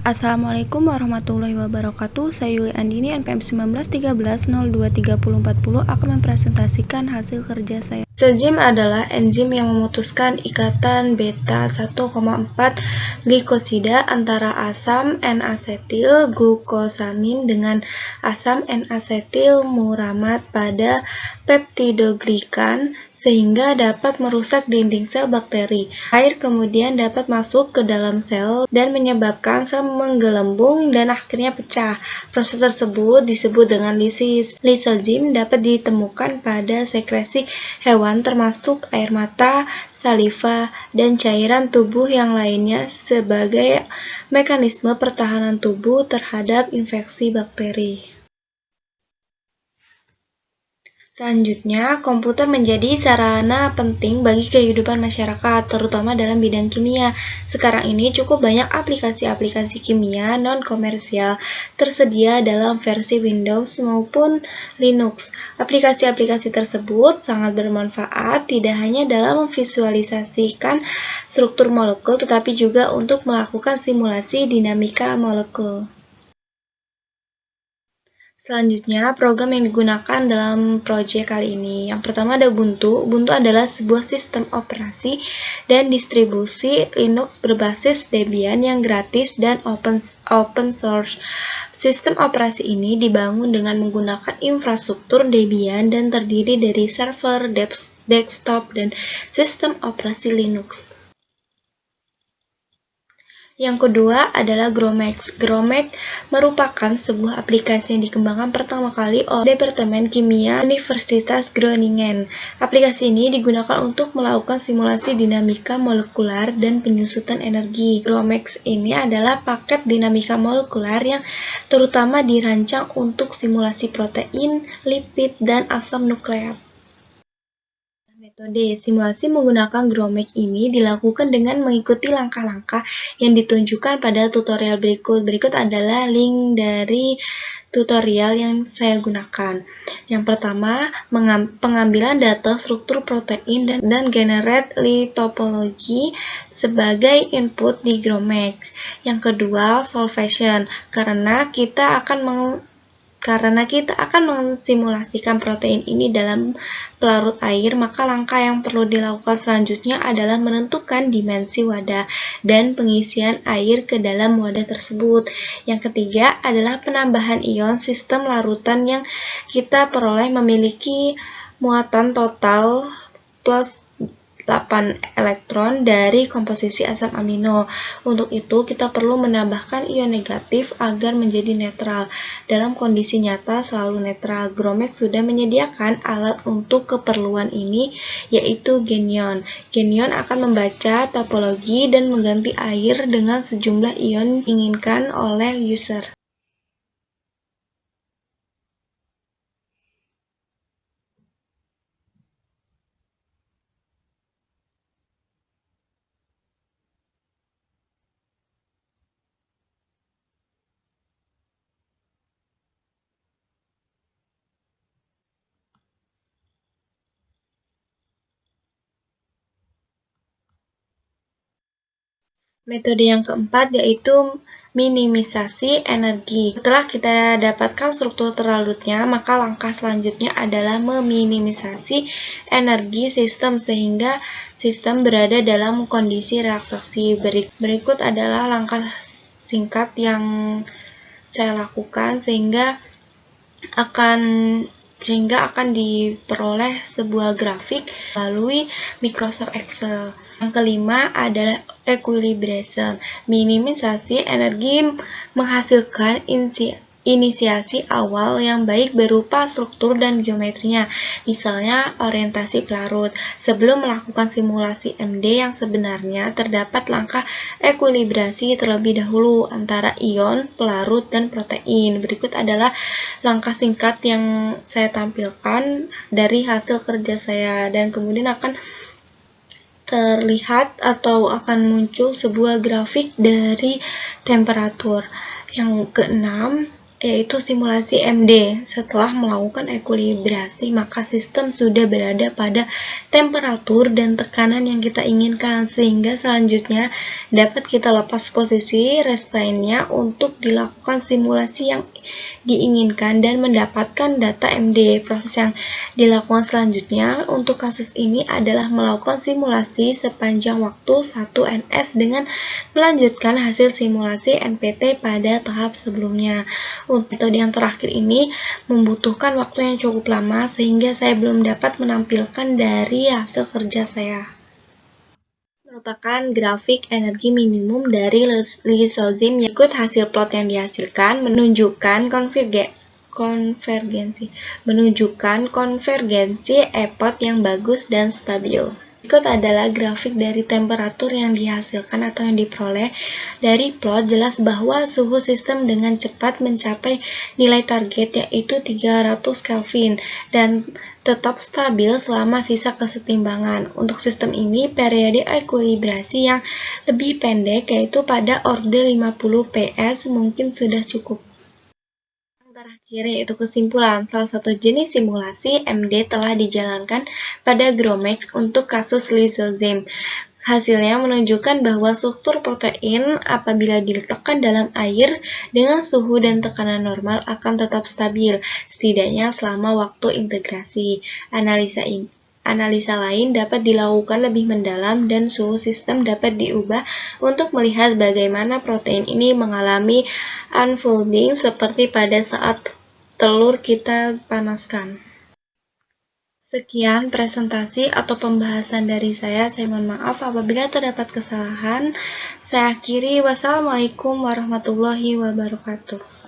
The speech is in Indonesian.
Assalamualaikum warahmatullahi wabarakatuh. Saya Yuli Andini, NPM 1913023040 akan mempresentasikan hasil kerja saya. Sel-Gym adalah enzim yang memutuskan ikatan beta 1,4 glikosida antara asam N-asetil glukosamin dengan asam N-asetil muramat pada peptidoglikan sehingga dapat merusak dinding sel bakteri. Air kemudian dapat masuk ke dalam sel dan menyebabkan sel menggelembung dan akhirnya pecah. Proses tersebut disebut dengan lisis. Lysozyme dapat ditemukan pada sekresi hewan termasuk air mata, saliva, dan cairan tubuh yang lainnya sebagai mekanisme pertahanan tubuh terhadap infeksi bakteri. Selanjutnya, komputer menjadi sarana penting bagi kehidupan masyarakat, terutama dalam bidang kimia. Sekarang ini cukup banyak aplikasi-aplikasi kimia non-komersial tersedia dalam versi Windows maupun Linux. Aplikasi-aplikasi tersebut sangat bermanfaat tidak hanya dalam memvisualisasikan struktur molekul, tetapi juga untuk melakukan simulasi dinamika molekul. Selanjutnya, program yang digunakan dalam proyek kali ini. Yang pertama ada Ubuntu. Ubuntu adalah sebuah sistem operasi dan distribusi Linux berbasis Debian yang gratis dan open source. Sistem operasi ini dibangun dengan menggunakan infrastruktur Debian dan terdiri dari server, desktop, dan sistem operasi Linux. Yang kedua adalah GROMACS. GROMACS merupakan sebuah aplikasi yang dikembangkan pertama kali oleh Departemen Kimia Universitas Groningen. Aplikasi ini digunakan untuk melakukan simulasi dinamika molekular dan penyusutan energi. GROMACS ini adalah paket dinamika molekular yang terutama dirancang untuk simulasi protein, lipid, dan asam nukleat. Metode simulasi menggunakan GROMACS ini dilakukan dengan mengikuti langkah-langkah yang ditunjukkan pada tutorial berikut. Berikut adalah link dari tutorial yang saya gunakan. Yang pertama, pengambilan data struktur protein dan generate litopologi sebagai input di GROMACS. Yang kedua, solvation, karena kita akan mensimulasikan protein ini dalam pelarut air, maka langkah yang perlu dilakukan selanjutnya adalah menentukan dimensi wadah dan pengisian air ke dalam wadah tersebut. Yang ketiga adalah penambahan ion. Sistem larutan yang kita peroleh memiliki muatan total plus 8 elektron dari komposisi asam amino. Untuk itu, kita perlu menambahkan ion negatif agar menjadi netral. Dalam kondisi nyata selalu netral. GROMACS sudah menyediakan alat untuk keperluan ini, yaitu Genion. Genion akan membaca topologi dan mengganti air dengan sejumlah ion diinginkan oleh user. Metode yang keempat yaitu minimisasi energi. Setelah kita dapatkan struktur terlarutnya, maka langkah selanjutnya adalah meminimisasi energi sistem sehingga sistem berada dalam kondisi relaksasi. Berikut adalah langkah singkat yang saya lakukan sehingga akan diperoleh sebuah grafik melalui Microsoft Excel. Yang kelima adalah equilibration. Minimisasi energi menghasilkan inisiasi awal yang baik berupa struktur dan geometrinya, misalnya orientasi pelarut. Sebelum melakukan simulasi MD yang sebenarnya, terdapat langkah ekuilibrasi terlebih dahulu antara ion, pelarut, dan protein. Berikut adalah langkah singkat yang saya tampilkan dari hasil kerja saya, dan kemudian akan terlihat atau akan muncul sebuah grafik dari temperatur. Yang keenam, yaitu simulasi MD. Setelah melakukan ekuilibrasi, maka sistem sudah berada pada temperatur dan tekanan yang kita inginkan, sehingga selanjutnya dapat kita lepas posisi restrainnya untuk dilakukan simulasi yang diinginkan dan mendapatkan data MD. Proses yang dilakukan selanjutnya untuk kasus ini adalah melakukan simulasi sepanjang waktu 1 ns dengan melanjutkan hasil simulasi NPT pada tahap sebelumnya. Untuk metode yang terakhir ini membutuhkan waktu yang cukup lama sehingga saya belum dapat menampilkan dari hasil kerja saya. Merupakan grafik energi minimum dari Lysozyme. Ikut hasil plot yang dihasilkan menunjukkan konvergensi EPOT yang bagus dan stabil. Berikut adalah grafik dari temperatur yang dihasilkan atau yang diperoleh dari plot. Jelas bahwa suhu sistem dengan cepat mencapai nilai target yaitu 300 Kelvin dan tetap stabil selama sisa kesetimbangan. Untuk sistem ini, periode ekuilibrasi yang lebih pendek yaitu pada orde 50 PS mungkin sudah cukup. Terakhir yaitu kesimpulan, salah satu jenis simulasi MD telah dijalankan pada GROMACS untuk kasus Lysozyme. Hasilnya menunjukkan bahwa struktur protein apabila diletakkan dalam air dengan suhu dan tekanan normal akan tetap stabil, setidaknya selama waktu integrasi. Analisa lain dapat dilakukan lebih mendalam dan suhu sistem dapat diubah untuk melihat bagaimana protein ini mengalami unfolding seperti pada saat telur kita panaskan. Sekian presentasi atau pembahasan dari saya mohon maaf apabila terdapat kesalahan. Saya akhiri, wassalamualaikum warahmatullahi wabarakatuh.